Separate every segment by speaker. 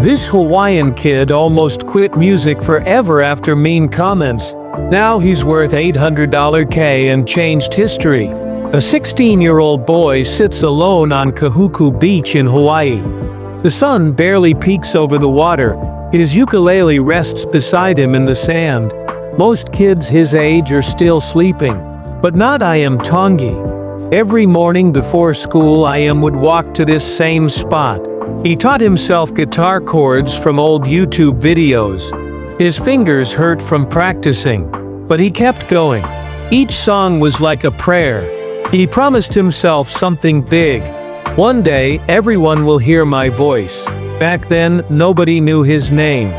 Speaker 1: This Hawaiian kid almost quit music forever after mean comments. Now he's worth $800K and changed history. A 16-year-old boy sits alone on Kahuku Beach in Hawaii. The sun barely peeks over the water. His ukulele rests beside him in the sand. Most kids his age are still sleeping. But not Iam Tongi. Every morning before school, Iam would walk to this same spot. He taught himself guitar chords from old YouTube videos. His fingers hurt from practicing, but he kept going. Each song was like a prayer. He promised himself something big. One day, everyone will hear my voice. Back then, nobody knew his name.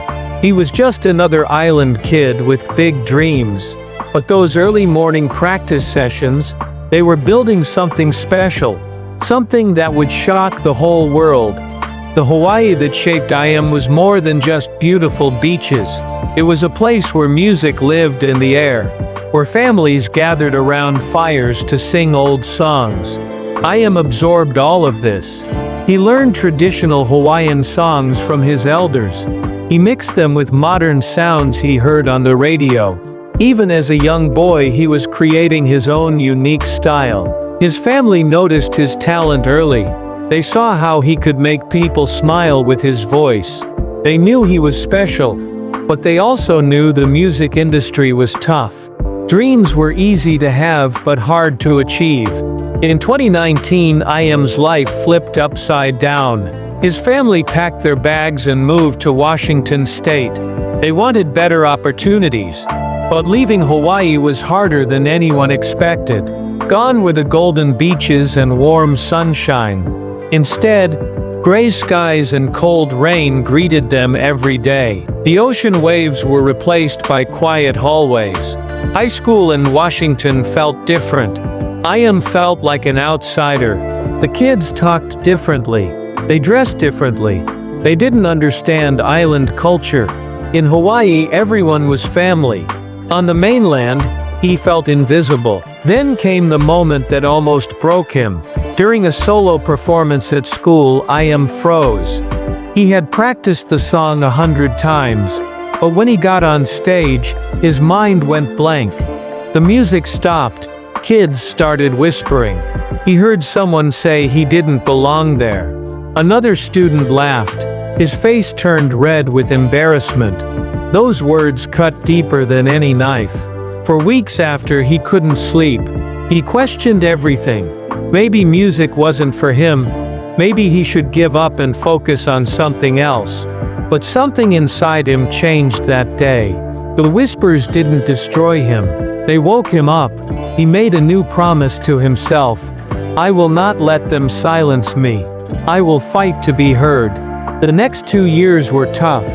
Speaker 1: He was just another island kid with big dreams. But those early morning practice sessions, they were building something special. Something that would shock the whole world. The Hawaii that shaped Iam was more than just beautiful beaches. It was a place where music lived in the air, where families gathered around fires to sing old songs. Iam absorbed all of this. He learned traditional Hawaiian songs from his elders. He mixed them with modern sounds he heard on the radio. Even as a young boy, he was creating his own unique style. His family noticed his talent early. They saw how he could make people smile with his voice. They knew he was special, but they also knew the music industry was tough. Dreams were easy to have but hard to achieve. In 2019, Iam's life flipped upside down. His family packed their bags and moved to Washington State. They wanted better opportunities. But leaving Hawaii was harder than anyone expected. Gone were the golden beaches and warm sunshine. Instead, gray skies and cold rain greeted them every day. The ocean waves were replaced by quiet hallways. High school in Washington felt different. Iam felt like an outsider. The kids talked differently. They dressed differently. They didn't understand island culture. In Hawaii, everyone was family. On the mainland, he felt invisible. Then came the moment that almost broke him. During a solo performance at school, Iam froze. He had practiced the song 100 times, but when he got on stage, his mind went blank. The music stopped. Kids started whispering. He heard someone say he didn't belong there. Another student laughed. His face turned red with embarrassment. Those words cut deeper than any knife. For weeks after, he couldn't sleep. He questioned everything. Maybe music wasn't for him. Maybe he should give up and focus on something else. But something inside him changed that day. The whispers didn't destroy him. They woke him up. He made a new promise to himself. I will not let them silence me. I will fight to be heard. The next 2 years were tough.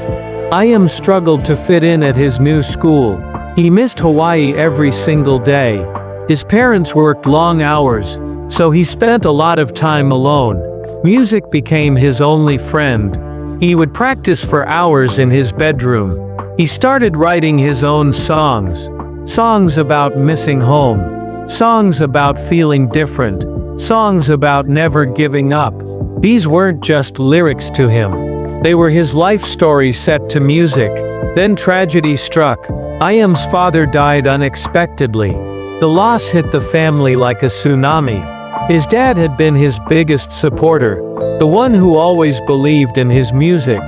Speaker 1: Iam struggled to fit in at his new school. He missed Hawaii every single day. His parents worked long hours, so he spent a lot of time alone. Music became his only friend. He would practice for hours in his bedroom. He started writing his own songs. Songs about missing home. Songs about feeling different. Songs about never giving up. These weren't just lyrics to him. They were his life story set to music. Then tragedy struck. Iam's father died unexpectedly. The loss hit the family like a tsunami. His dad had been his biggest supporter, the one who always believed in his music.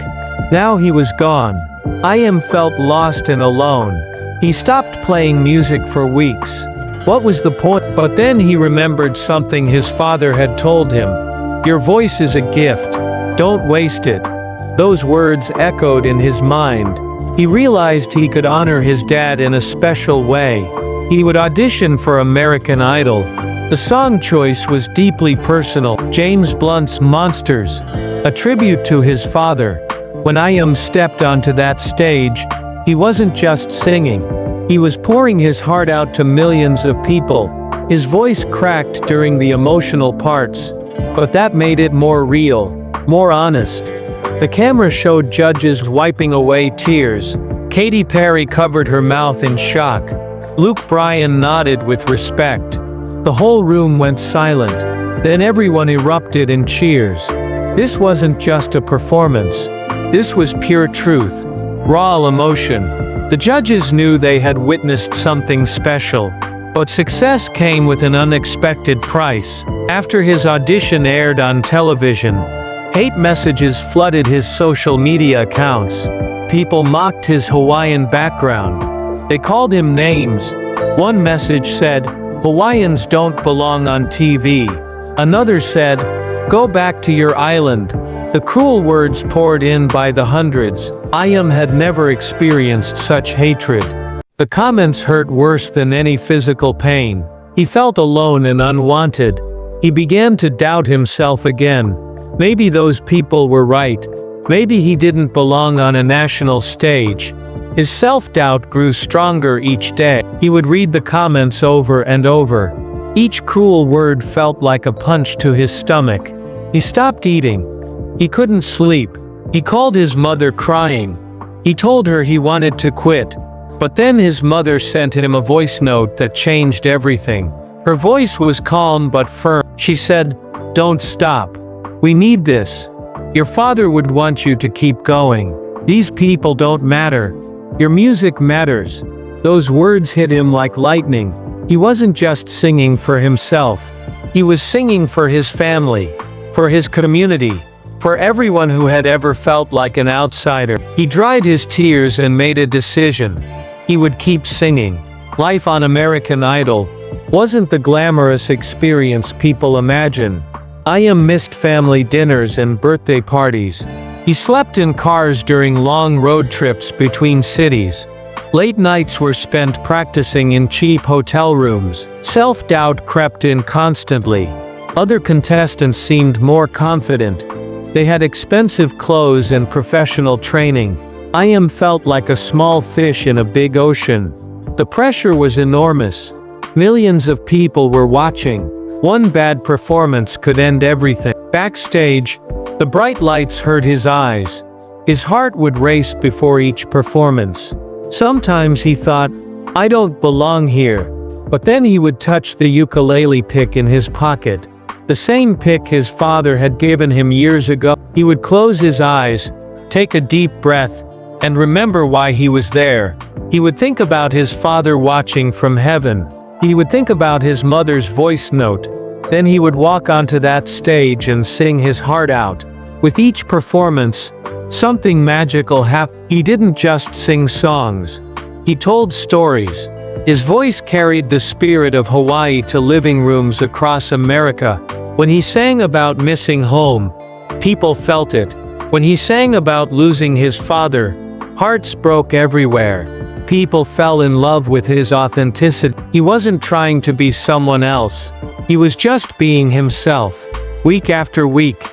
Speaker 1: Now he was gone. Iam felt lost and alone. He stopped playing music for weeks. What was the point? But then he remembered something his father had told him. Your voice is a gift. Don't waste it. Those words echoed in his mind. He realized he could honor his dad in a special way. He would audition for American Idol. The song choice was deeply personal. James Blunt's Monsters, a tribute to his father. When Iam stepped onto that stage, he wasn't just singing. He was pouring his heart out to millions of people. His voice cracked during the emotional parts, but that made it more real, more honest. The camera showed judges wiping away tears. Katy Perry covered her mouth in shock. Luke Bryan nodded with respect. The whole room went silent. Then everyone erupted in cheers. This wasn't just a performance. This was pure truth, raw emotion. The judges knew they had witnessed something special. But success came with an unexpected price. After his audition aired on television, hate messages flooded his social media accounts. People mocked his Hawaiian background. They called him names. One message said, "Hawaiians don't belong on TV." Another said, "Go back to your island." The cruel words poured in by the hundreds. Iam had never experienced such hatred. The comments hurt worse than any physical pain. He felt alone and unwanted. He began to doubt himself again. Maybe those people were right. Maybe he didn't belong on a national stage. His self-doubt grew stronger each day. He would read the comments over and over. Each cruel word felt like a punch to his stomach. He stopped eating. He couldn't sleep. He called his mother crying. He told her he wanted to quit. But then his mother sent him a voice note that changed everything. Her voice was calm but firm. She said, "Don't stop. We need this. Your father would want you to keep going. These people don't matter. Your music matters." Those words hit him like lightning. He wasn't just singing for himself. He was singing for his family, for his community, for everyone who had ever felt like an outsider. He dried his tears and made a decision. He would keep singing. Life on American Idol wasn't the glamorous experience people imagine. Iam missed family dinners and birthday parties. He slept in cars during long road trips between cities. Late nights were spent practicing in cheap hotel rooms. Self-doubt crept in constantly. Other contestants seemed more confident. They had expensive clothes and professional training. Iam felt like a small fish in a big ocean. The pressure was enormous. Millions of people were watching. One bad performance could end everything. Backstage, the bright lights hurt his eyes. His heart would race before each performance. Sometimes he thought, "I don't belong here." But then he would touch the ukulele pick in his pocket. The same pick his father had given him years ago. He would close his eyes, take a deep breath, and remember why he was there. He would think about his father watching from heaven. He would think about his mother's voice note. Then he would walk onto that stage and sing his heart out. With each performance, something magical happened. He didn't just sing songs. He told stories. His voice carried the spirit of Hawaii to living rooms across America. When he sang about missing home, people felt it. When he sang about losing his father, hearts broke everywhere. People fell in love with his authenticity. He wasn't trying to be someone else. He was just being himself. Week after week,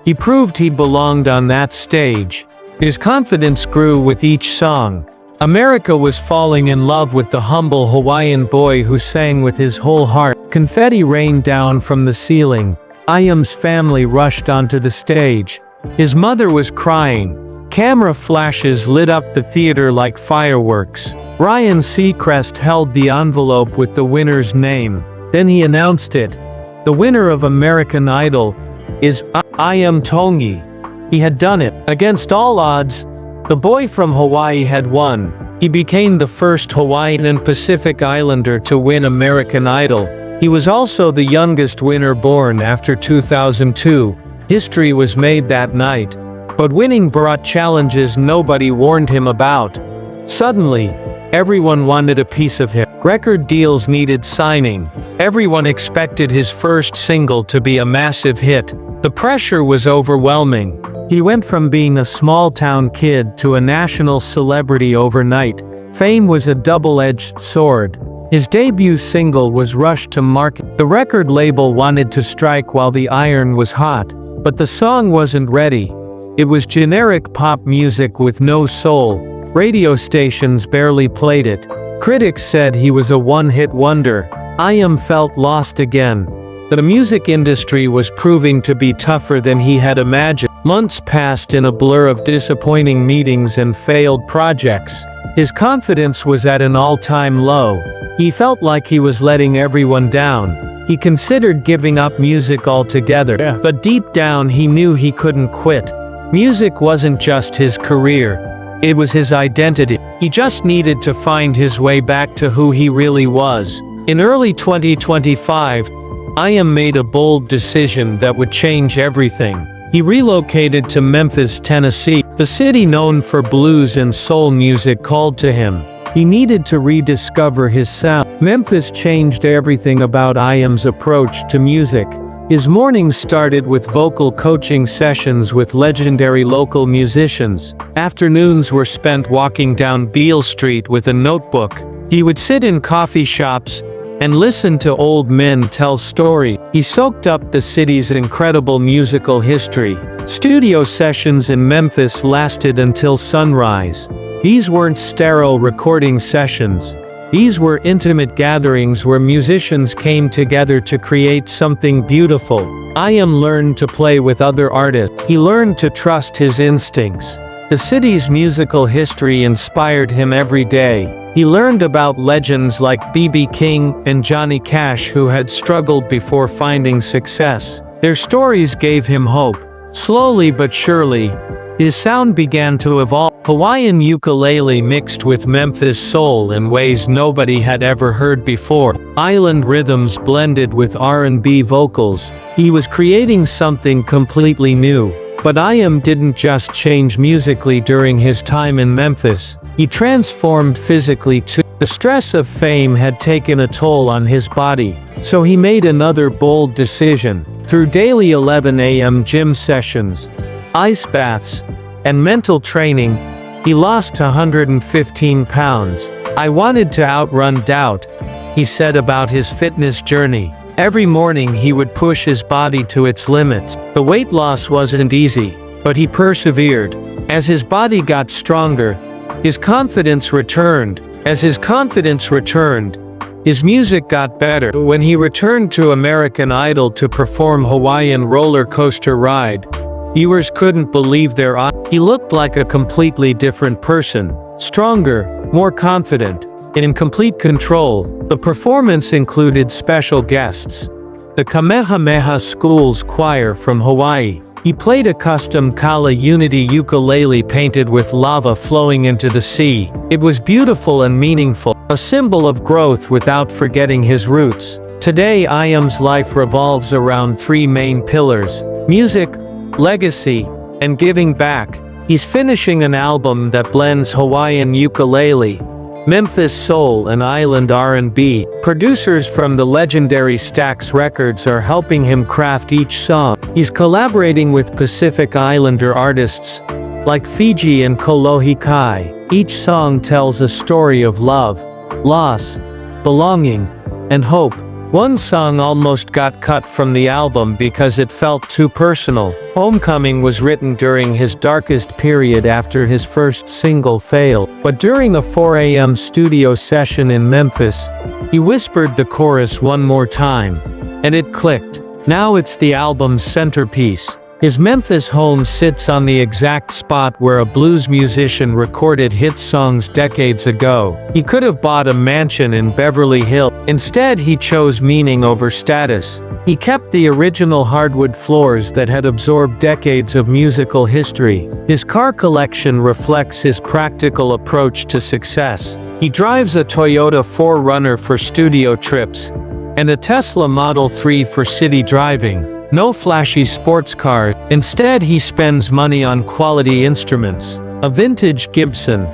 Speaker 1: he proved he belonged on that stage. His confidence grew with each song. America was falling in love with the humble Hawaiian boy who sang with his whole heart. Confetti rained down from the ceiling. Iam's family rushed onto the stage. His mother was crying. Camera flashes lit up the theater like fireworks. Ryan Seacrest held the envelope with the winner's name. Then he announced it. The winner of American Idol is Iam Tongi. He had done it. Against all odds, the boy from Hawaii had won. He became the first Hawaiian and Pacific Islander to win American Idol. He was also the youngest winner born after 2002. History was made that night. But winning brought challenges nobody warned him about. Suddenly, everyone wanted a piece of him. Record deals needed signing. Everyone expected his first single to be a massive hit. The pressure was overwhelming. He went from being a small-town kid to a national celebrity overnight. Fame was a double-edged sword. His debut single was rushed to market. The record label wanted to strike while the iron was hot. But the song wasn't ready. It was generic pop music with no soul. Radio stations barely played it. Critics said he was a one-hit wonder. Iam felt lost again. The music industry was proving to be tougher than he had imagined. Months passed in a blur of disappointing meetings and failed projects. His confidence was at an all-time low. He felt like he was letting everyone down. He considered giving up music altogether, but deep down he knew he couldn't quit. Music wasn't just his career, it was his identity. He just needed to find his way back to who he really was. In early 2025, Iam made a bold decision that would change everything. He relocated to Memphis, Tennessee. The city known for blues and soul music called to him. He needed to rediscover his sound. Memphis changed everything about Iam's approach to music. His mornings started with vocal coaching sessions with legendary local musicians. Afternoons were spent walking down Beale Street with a notebook. He would sit in coffee shops and listen to old men tell stories. He soaked up the city's incredible musical history. Studio sessions in Memphis lasted until sunrise. These weren't sterile recording sessions. These were intimate gatherings where musicians came together to create something beautiful. Iam learned to play with other artists. He learned to trust his instincts. The city's musical history inspired him every day. He learned about legends like B.B. King and Johnny Cash who had struggled before finding success. Their stories gave him hope. Slowly but surely, his sound began to evolve. Hawaiian ukulele mixed with Memphis soul in ways nobody had ever heard before. Island rhythms blended with R&B vocals. He was creating something completely new. But Iam didn't just change musically during his time in Memphis. He transformed physically too. The stress of fame had taken a toll on his body. So he made another bold decision. Through daily 11 a.m. gym sessions, ice baths, and mental training, he lost 115 pounds. "I wanted to outrun doubt," he said about his fitness journey. Every morning he would push his body to its limits. The weight loss wasn't easy, but he persevered. As his body got stronger, his confidence returned. As his confidence returned, his music got better. When he returned to American Idol to perform Hawaiian roller coaster ride, viewers couldn't believe their eyes. He looked like a completely different person, stronger, more confident, and in complete control. The performance included special guests, the Kamehameha School's choir from Hawaii. He played a custom Kala Unity ukulele painted with lava flowing into the sea. It was beautiful and meaningful, a symbol of growth without forgetting his roots. Today Iam's life revolves around three main pillars: music, legacy, and giving back. He's finishing an album that blends Hawaiian ukulele, Memphis soul and island R&B. Producers from the legendary Stax Records are helping him craft each song. He's collaborating with Pacific Islander artists like Fiji and Kolohi Kai. Each song tells a story of love, loss, belonging, and hope. One song almost got cut from the album because it felt too personal. Homecoming was written during his darkest period after his first single failed. But during a 4 a.m. studio session in Memphis, he whispered the chorus one more time, and it clicked. Now it's the album's centerpiece. His Memphis home sits on the exact spot where a blues musician recorded hit songs decades ago. He could have bought a mansion in Beverly Hills. Instead, he chose meaning over status. He kept the original hardwood floors that had absorbed decades of musical history. His car collection reflects his practical approach to success. He drives a Toyota 4Runner for studio trips, and a Tesla Model 3 for city driving. No flashy sports cars. Instead, he spends money on quality instruments. A vintage Gibson,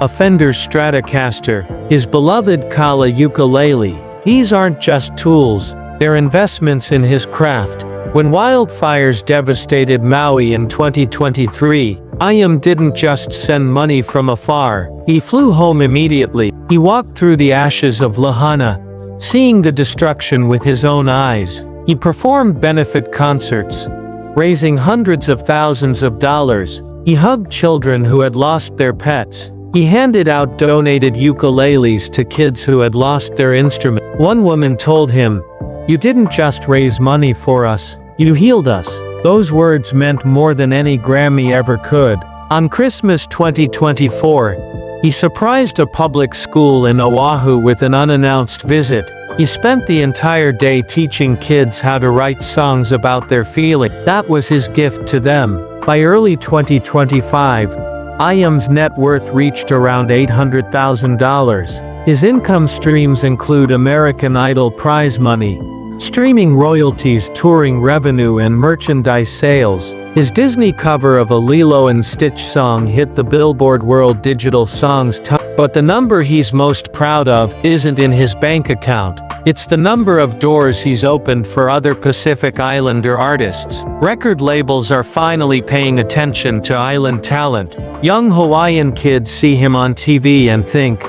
Speaker 1: a Fender Stratocaster, his beloved Kala ukulele. These aren't just tools, they're investments in his craft. When wildfires devastated Maui in 2023, Iam didn't just send money from afar. He flew home immediately. He walked through the ashes of Lahaina, seeing the destruction with his own eyes. He performed benefit concerts, raising hundreds of thousands of dollars. He hugged children who had lost their pets. He handed out donated ukuleles to kids who had lost their instrument. One woman told him, "You didn't just raise money for us, you healed us." Those words meant more than any Grammy ever could. On Christmas 2024, he surprised a public school in Oahu with an unannounced visit. He spent the entire day teaching kids how to write songs about their feelings. That was his gift to them. By early 2025, Iam's net worth reached around $800,000. His income streams include American Idol prize money, streaming royalties, touring revenue, and merchandise sales. His Disney cover of a Lilo and Stitch song hit the Billboard World Digital Songs top. But the number he's most proud of isn't in his bank account. It's the number of doors he's opened for other Pacific Islander artists. Record labels are finally paying attention to island talent. Young Hawaiian kids see him on TV and think,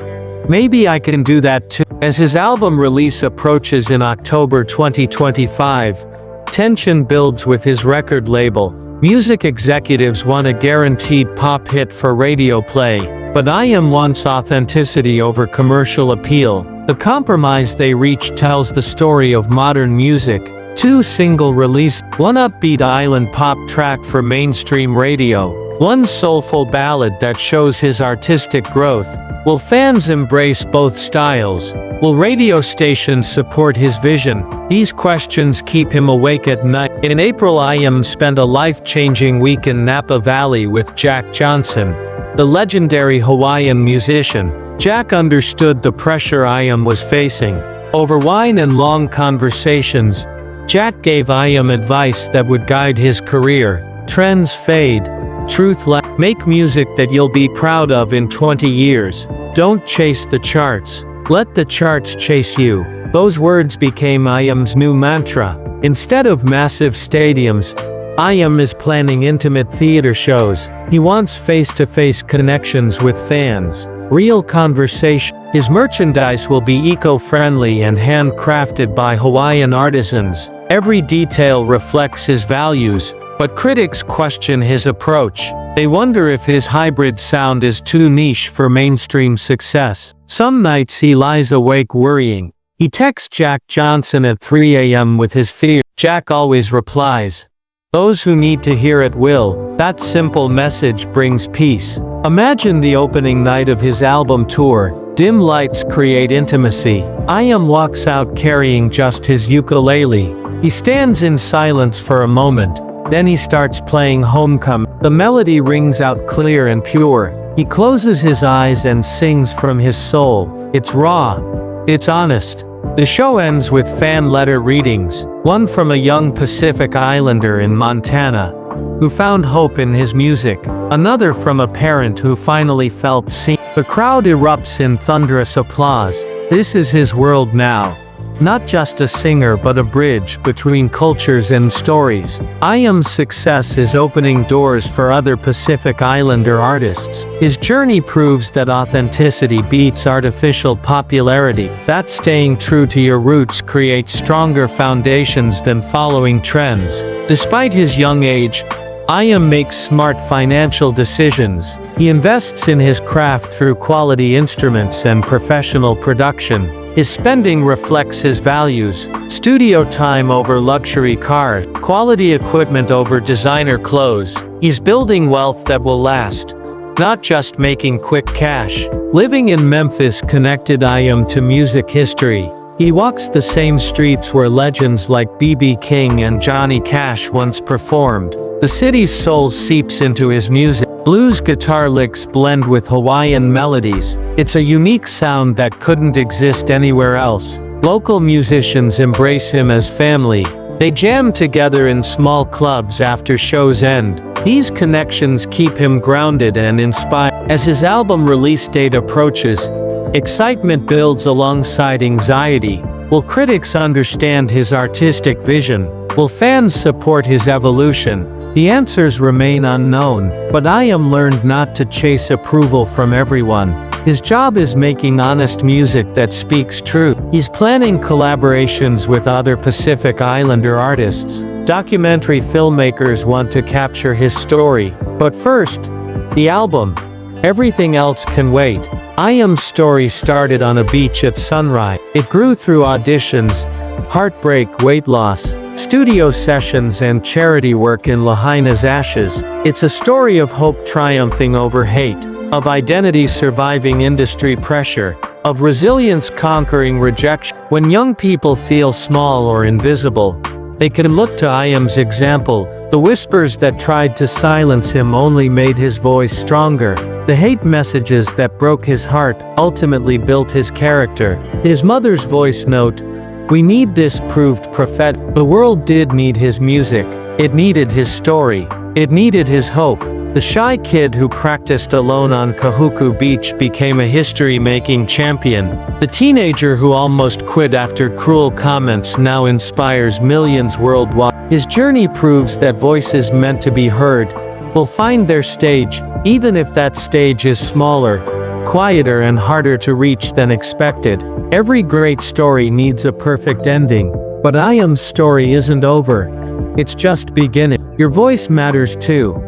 Speaker 1: maybe I can do that too. As his album release approaches in October 2025, tension builds with his record label. Music executives want a guaranteed pop hit for radio play, but Iam wants authenticity over commercial appeal. The compromise they reach tells the story of modern music. 2 single release, one upbeat island pop track for mainstream radio, one soulful ballad that shows his artistic growth. Will fans embrace both styles? Will radio stations support his vision? These questions keep him awake at night. In April, Iam spent a life-changing week in Napa Valley with Jack Johnson, the legendary Hawaiian musician. Jack understood the pressure Iam was facing. Over wine and long conversations, Jack gave Iam advice that would guide his career. Trends fade. Truth lasts. Make music that you'll be proud of in 20 years. Don't chase the charts. Let the charts chase you. Those words became Iam's new mantra. Instead of massive stadiums, Iam is planning intimate theater shows. He wants face-to-face connections with fans. Real conversation. His merchandise will be eco-friendly and handcrafted by Hawaiian artisans. Every detail reflects his values, but critics question his approach. They wonder if his hybrid sound is too niche for mainstream success. Some nights he lies awake worrying. He texts Jack Johnson at 3 a.m. with his fear. Jack always replies, "Those who need to hear it will." That simple message brings peace. Imagine the opening night of his album tour. Dim lights create intimacy. Iam walks out carrying just his ukulele. He stands in silence for a moment. Then he starts playing Homecoming. The melody rings out clear and pure. He closes his eyes and sings from his soul. It's raw. It's honest. The show ends with fan letter readings, one from a young Pacific Islander in Montana, who found hope in his music, another from a parent who finally felt seen. The crowd erupts in thunderous applause. This is his world now. Not just a singer but a bridge between cultures and stories. Iam's success is opening doors for other Pacific Islander artists. His journey proves that authenticity beats artificial popularity, that staying true to your roots creates stronger foundations than following trends. Despite his young age, Iam makes smart financial decisions. He invests in his craft through quality instruments and professional production. His spending reflects his values: studio time over luxury cars, quality equipment over designer clothes. He's building wealth that will last, not just making quick cash. Living in Memphis connected Iam to music history. He walks the same streets where legends like B.B. King and Johnny Cash once performed. The city's soul seeps into his music. Blues guitar licks blend with Hawaiian melodies. It's a unique sound that couldn't exist anywhere else. Local musicians embrace him as family. They jam together in small clubs after shows end. These connections keep him grounded and inspired. As his album release date approaches, excitement builds alongside anxiety. Will critics understand his artistic vision? Will fans support his evolution? The answers remain unknown, but Iam learned not to chase approval from everyone. His job is making honest music that speaks truth. He's planning collaborations with other Pacific Islander artists. Documentary filmmakers want to capture his story. But first, the album. Everything else can wait. Iam's story started on a beach at sunrise. It grew through auditions, heartbreak, weight loss, studio sessions, and charity work in Lahaina's ashes. It's a story of hope triumphing over hate, of identity surviving industry pressure, of resilience conquering rejection. When young people feel small or invisible, They can look to Iam's example. The whispers that tried to silence him only made his voice stronger. The hate messages that broke his heart ultimately built his character. His mother's voice note, "We need this," proved prophetic. The world did need his music. It needed his story. It needed his hope. The shy kid who practiced alone on Kahuku Beach became a history-making champion. The teenager who almost quit after cruel comments now inspires millions worldwide. His journey proves that voices meant to be heard will find their stage, even if that stage is smaller, quieter and harder to reach than expected. Every great story needs a perfect ending. But Iam's story isn't over. It's just beginning. Your voice matters too.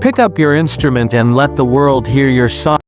Speaker 1: Pick up your instrument and let the world hear your song.